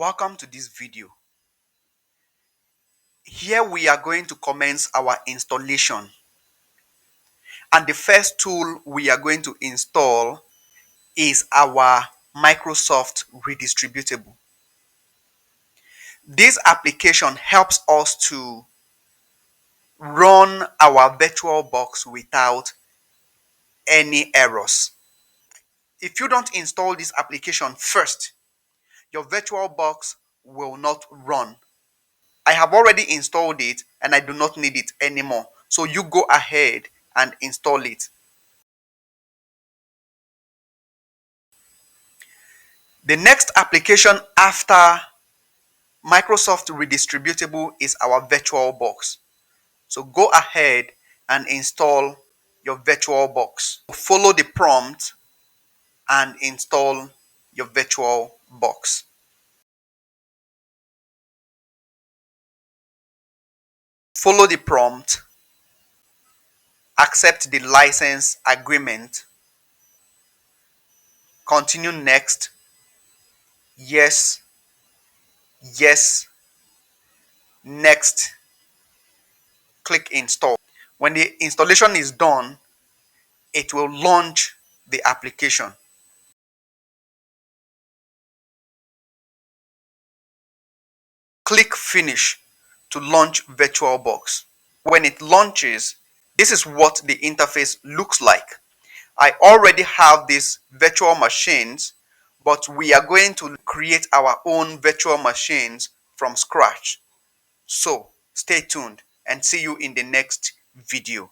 Welcome to this video. Here we are going to commence our installation, and the first tool we are going to install is our Microsoft Redistributable. This application helps us to run our VirtualBox without any errors. If you don't install this application first, your VirtualBox will not run. I have already installed it and I do not need it anymore. So you go ahead and install it. The next application after Microsoft Redistributable is our VirtualBox. So go ahead and install your VirtualBox. Follow the prompt and install your VirtualBox. Follow the prompt, accept the license agreement, continue next, yes, yes, next, click install. When the installation is done, it will launch the application. Click finish to launch VirtualBox. When it launches, this is what the interface looks like. I already have these virtual machines, but we are going to create our own virtual machines from scratch. So stay tuned and see you in the next video.